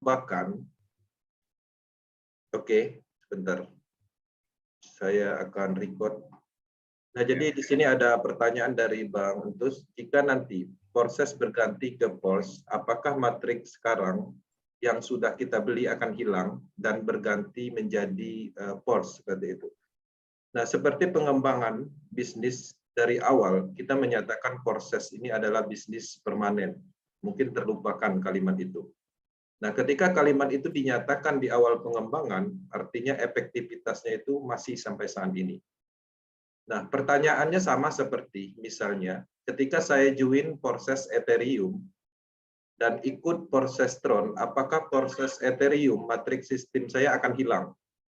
Bahkan, oke, sebentar. Saya akan record. Nah, jadi di sini ada pertanyaan dari Bang Entus. Jika nanti proses berganti ke POS, apakah matriks sekarang yang sudah kita beli akan hilang dan berganti menjadi POS seperti itu? Nah, seperti pengembangan bisnis dari awal, kita menyatakan proses ini adalah bisnis permanen. Mungkin terlupakan kalimat itu. Nah, ketika kalimat itu dinyatakan di awal pengembangan, artinya efektivitasnya itu masih sampai saat ini. Nah, pertanyaannya sama seperti misalnya, ketika saya join proses Ethereum dan ikut proses Tron, apakah proses Ethereum, matriks sistem saya akan hilang?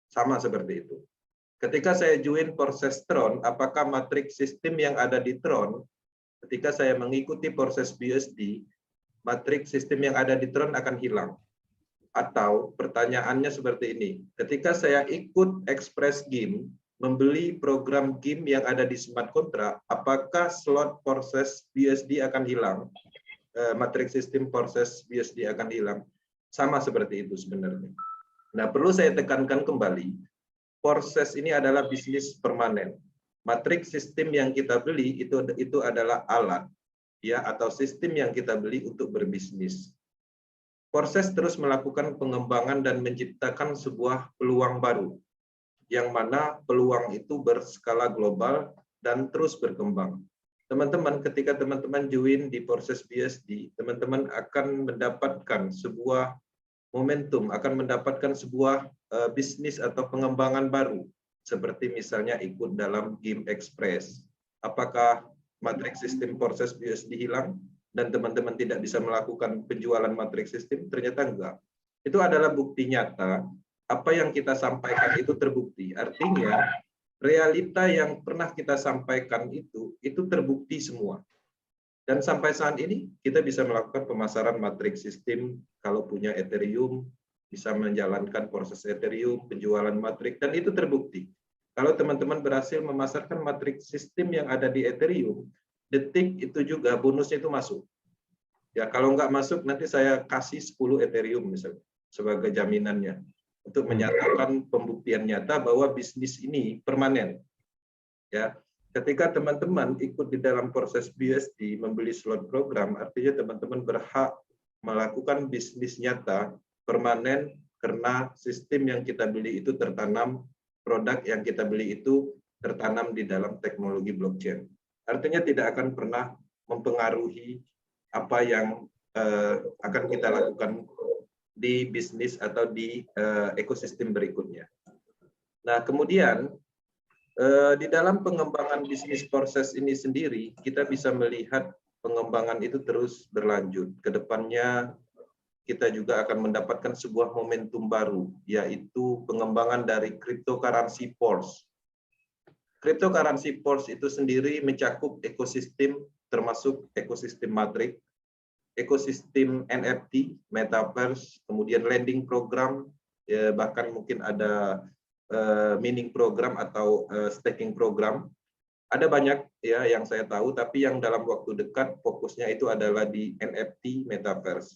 Sama seperti itu. Ketika saya join proses Tron, apakah matriks sistem yang ada di Tron, ketika saya mengikuti proses BUSD, matriks sistem yang ada di Tron akan hilang? Atau pertanyaannya seperti ini, ketika saya ikut Express Game, membeli program game yang ada di smart contract, apakah slot proses BUSD akan hilang? Matriks sistem proses BUSD akan hilang? Sama seperti itu sebenarnya. Nah, perlu saya tekankan kembali, proses ini adalah bisnis permanen. Matriks sistem yang kita beli itu adalah alat, ya, atau sistem yang kita beli untuk berbisnis. Proses terus melakukan pengembangan dan menciptakan sebuah peluang baru, yang mana peluang itu berskala global dan terus berkembang. Teman-teman, ketika teman-teman join di proses BUSD, teman-teman akan mendapatkan sebuah momentum, akan mendapatkan sebuah bisnis atau pengembangan baru, seperti misalnya ikut dalam game Express. Apakah matriks sistem proses BUSD hilang dan teman-teman tidak bisa melakukan penjualan matriks sistem? Ternyata enggak. Itu adalah bukti nyata apa yang kita sampaikan itu terbukti. Artinya realita yang pernah kita sampaikan itu terbukti semua. Dan sampai saat ini kita bisa melakukan pemasaran matriks sistem kalau punya Ethereum, bisa menjalankan proses Ethereum, penjualan matriks, dan itu terbukti. Kalau teman-teman berhasil memasarkan matriks sistem yang ada di Ethereum, detik itu juga bonusnya itu masuk. Ya, kalau nggak masuk nanti saya kasih 10 Ethereum misalnya sebagai jaminannya untuk menyatakan pembuktian nyata bahwa bisnis ini permanen. Ya, ketika teman-teman ikut di dalam proses BUSD membeli slot program, artinya teman-teman berhak melakukan bisnis nyata permanen karena sistem yang kita beli itu tertanam, produk yang kita beli itu tertanam di dalam teknologi blockchain. Artinya tidak akan pernah mempengaruhi apa yang akan kita lakukan di bisnis atau di ekosistem berikutnya. Nah, kemudian di dalam pengembangan bisnis proses ini sendiri, kita bisa melihat pengembangan itu terus berlanjut. Kedepannya kita juga akan mendapatkan sebuah momentum baru, yaitu pengembangan dari cryptocurrency pools. Cryptocurrency pools itu sendiri mencakup ekosistem, termasuk ekosistem matrik, ekosistem NFT, metaverse, kemudian lending program, bahkan mungkin ada mining program atau staking program. Ada banyak ya yang saya tahu, tapi yang dalam waktu dekat fokusnya itu adalah di NFT metaverse.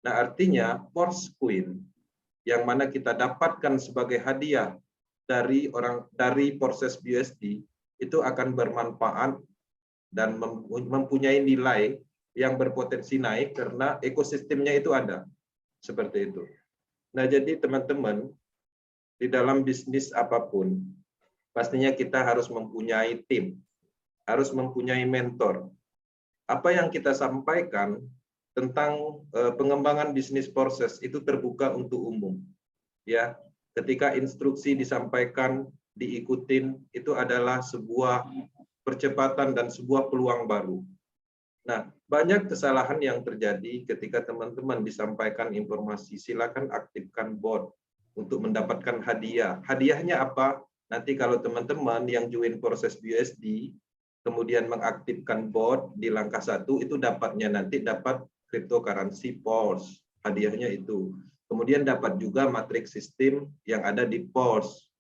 Nah, artinya Force Coin yang mana kita dapatkan sebagai hadiah dari proses BUSD itu akan bermanfaat dan mempunyai nilai yang berpotensi naik karena ekosistemnya itu ada. Seperti itu. Nah, jadi teman-teman, di dalam bisnis apapun, pastinya kita harus mempunyai tim, harus mempunyai mentor. Apa yang kita sampaikan tentang pengembangan bisnis proses itu terbuka untuk umum. Ya, ketika instruksi disampaikan, diikutin, itu adalah sebuah percepatan dan sebuah peluang baru. Nah, banyak kesalahan yang terjadi ketika teman-teman disampaikan informasi, silakan aktifkan bot untuk mendapatkan hadiah. Hadiahnya apa? Nanti kalau teman-teman yang join proses BUSD, kemudian mengaktifkan bot di langkah 1, itu dapatnya nanti dapat cryptocurrency pools. Hadiahnya itu. Kemudian dapat juga matriks sistem yang ada di pools.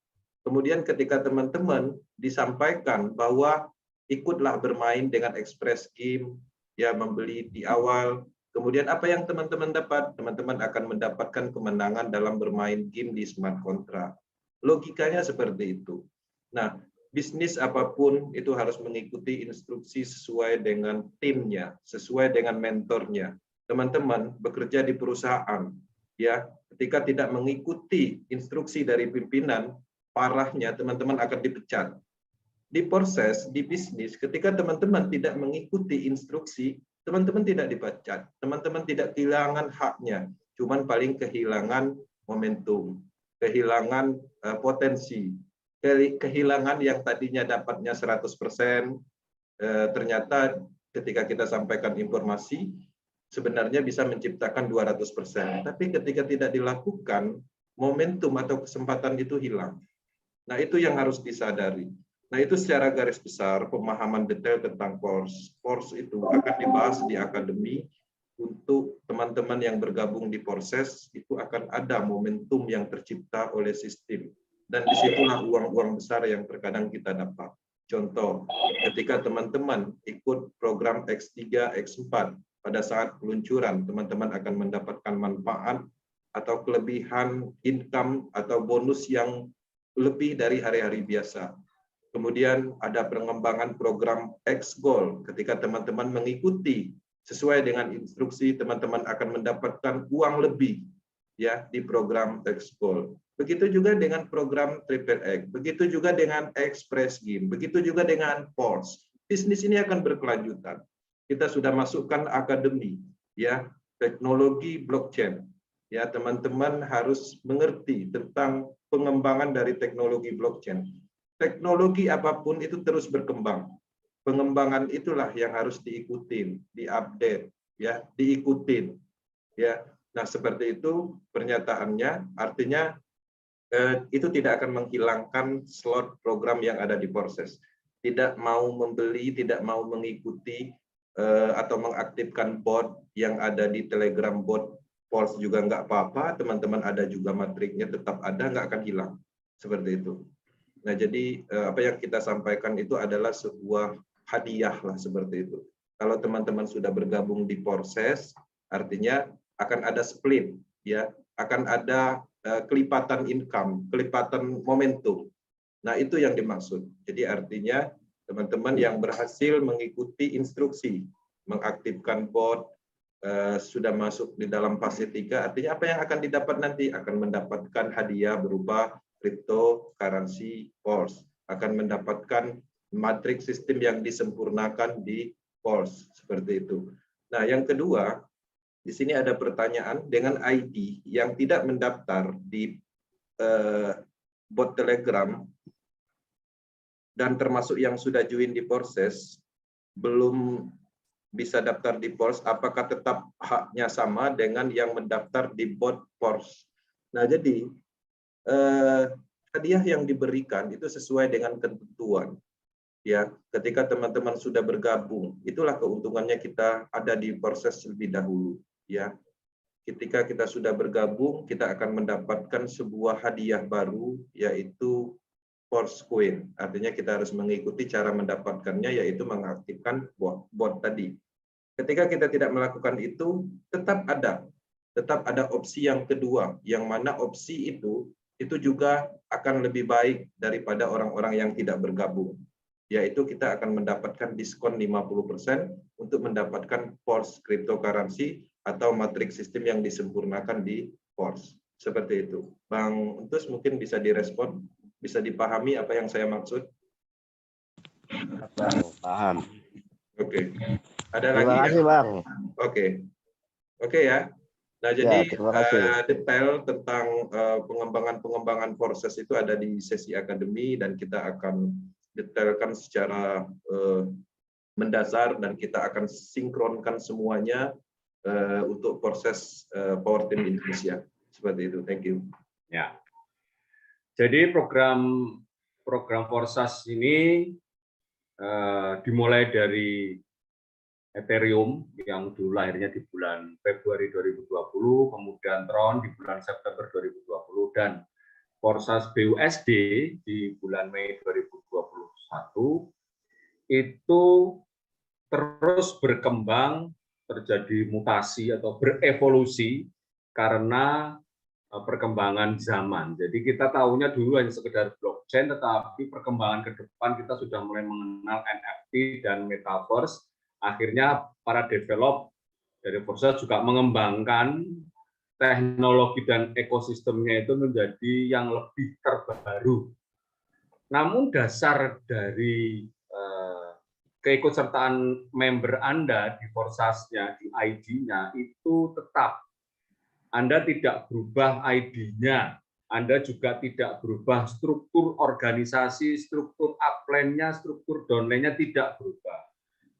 Kemudian ketika teman-teman disampaikan bahwa ikutlah bermain dengan Express Game, ya membeli di awal, Kemudian apa yang teman-teman dapat? Teman-teman akan mendapatkan kemenangan dalam bermain game di smart contract. Logikanya seperti itu. Nah, bisnis apapun itu harus mengikuti instruksi sesuai dengan timnya, sesuai dengan mentornya. Teman-teman bekerja di perusahaan, ya, ketika tidak mengikuti instruksi dari pimpinan, parahnya teman-teman akan dipecat. Di proses, di bisnis, ketika teman-teman tidak mengikuti instruksi, teman-teman tidak dipecat, teman-teman tidak kehilangan haknya, cuman paling kehilangan momentum, kehilangan potensi, kehilangan yang tadinya dapatnya 100%, ternyata ketika kita sampaikan informasi, sebenarnya bisa menciptakan 200%. Tapi ketika tidak dilakukan, momentum atau kesempatan itu hilang. Nah, itu yang harus disadari. Nah, itu secara garis besar pemahaman detail tentang PORS. PORS itu akan dibahas di akademi. Untuk teman-teman yang bergabung di proses, itu akan ada momentum yang tercipta oleh sistem. Dan disitulah uang-uang besar yang terkadang kita dapat. Contoh, ketika teman-teman ikut program X3, X4, pada saat peluncuran, teman-teman akan mendapatkan manfaat atau kelebihan income atau bonus yang lebih dari hari-hari biasa. Kemudian ada pengembangan program X-Goal. Ketika teman-teman mengikuti sesuai dengan instruksi, teman-teman akan mendapatkan uang lebih ya di program X-Goal. Begitu juga dengan program Triple X, begitu juga dengan Express Game, begitu juga dengan PORS. Bisnis ini akan berkelanjutan. Kita sudah masukkan akademi ya, teknologi blockchain. Ya, teman-teman harus mengerti tentang pengembangan dari teknologi blockchain. Teknologi apapun itu terus berkembang. Pengembangan itulah yang harus diikutin, diupdate, ya, diikutin, ya. Nah, seperti itu pernyataannya, artinya itu tidak akan menghilangkan slot program yang ada di proses. Tidak mau membeli, tidak mau mengikuti atau mengaktifkan bot yang ada di Telegram bot PORS juga nggak apa-apa, teman-teman ada juga matriknya tetap ada, nggak akan hilang. Seperti itu. Nah, jadi apa yang kita sampaikan itu adalah sebuah hadiah lah seperti itu. Kalau teman-teman sudah bergabung di proses, artinya akan ada split, ya, akan ada kelipatan income, kelipatan momentum. Nah, itu yang dimaksud. Jadi artinya teman-teman yang berhasil mengikuti instruksi, mengaktifkan bot, sudah masuk di dalam fase 3, artinya apa yang akan didapat nanti? Akan mendapatkan hadiah berupa cryptocurrency PORS, akan mendapatkan matriks sistem yang disempurnakan di PORS, seperti itu. Nah, yang kedua, di sini ada pertanyaan dengan ID yang tidak mendaftar di bot Telegram dan termasuk yang sudah join di proses, belum bisa daftar di PORS, apakah tetap haknya sama dengan yang mendaftar di bot PORS? Nah, jadi hadiah yang diberikan itu sesuai dengan ketentuan. Ya, ketika teman-teman sudah bergabung, itulah keuntungannya kita ada di proses lebih dahulu. Ya, ketika kita sudah bergabung, kita akan mendapatkan sebuah hadiah baru, yaitu PORS Coin. Artinya kita harus mengikuti cara mendapatkannya, yaitu mengaktifkan bot tadi. Ketika kita tidak melakukan itu, tetap ada opsi yang kedua, yang mana opsi itu juga akan lebih baik daripada orang-orang yang tidak bergabung. Yaitu kita akan mendapatkan diskon 50% untuk mendapatkan PORS cryptocurrency atau matriks sistem yang disempurnakan di PORS. Seperti itu. Bang Entus mungkin bisa direspon, bisa dipahami apa yang saya maksud? Bang, paham. Oke. Ada Terima lagi kasih, ya? Bang. Oke ya. Nah, jadi ya, detail tentang pengembangan proses itu ada di sesi akademi dan kita akan detailkan secara mendasar dan kita akan sinkronkan semuanya untuk proses Power Team Indonesia. Seperti itu. Thank you. Ya. Jadi program Forsas ini dimulai dari Ethereum yang dulu lahirnya di bulan Februari 2020, kemudian Tron di bulan September 2020, dan Forsas BUSD di bulan Mei 2021, itu terus berkembang terjadi mutasi atau berevolusi karena perkembangan zaman. Jadi kita tahunya dulu hanya sekedar blockchain, tetapi perkembangan ke depan kita sudah mulai mengenal NFT dan Metaverse. Akhirnya para develop dari Forza juga mengembangkan teknologi dan ekosistemnya itu menjadi yang lebih terbaru. Namun dasar dari keikutsertaan member Anda di Forsasnya, di ID-nya, itu tetap. Anda tidak berubah ID-nya, Anda juga tidak berubah struktur organisasi, struktur upline-nya, struktur downline-nya tidak berubah.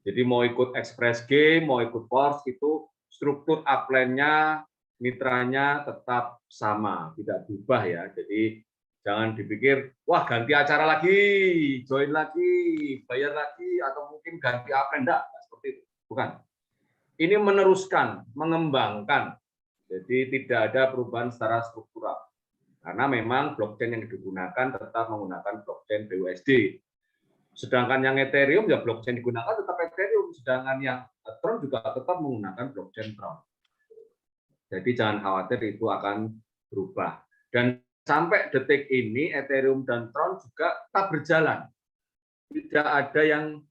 Jadi mau ikut Express Game, mau ikut Force, itu struktur upline-nya, mitranya tetap sama, tidak berubah ya. Jadi jangan dipikir, wah ganti acara lagi, join lagi, bayar lagi, atau mungkin ganti upline, enggak, seperti itu. Bukan. Ini meneruskan, mengembangkan. Jadi tidak ada perubahan secara struktural. Karena memang blockchain yang digunakan tetap menggunakan blockchain BUSD. Sedangkan yang Ethereum, ya blockchain digunakan tetap Ethereum. Sedangkan yang Tron juga tetap menggunakan blockchain Tron. Jadi jangan khawatir itu akan berubah. Dan sampai detik ini Ethereum dan Tron juga tetap berjalan. Tidak ada yang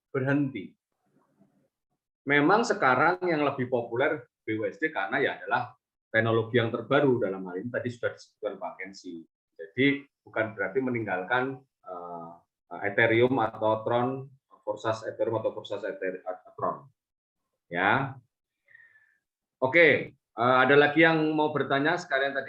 berhenti. Memang sekarang yang lebih populer BUSD karena ya adalah teknologi yang terbaru, dalam hal ini tadi sudah disebutkan Pak Kensi. Jadi bukan berarti meninggalkan Ethereum atau Tron, Forsas Ethereum atau Forsas Tron. Ya. Oke, ada lagi yang mau bertanya sekalian tadi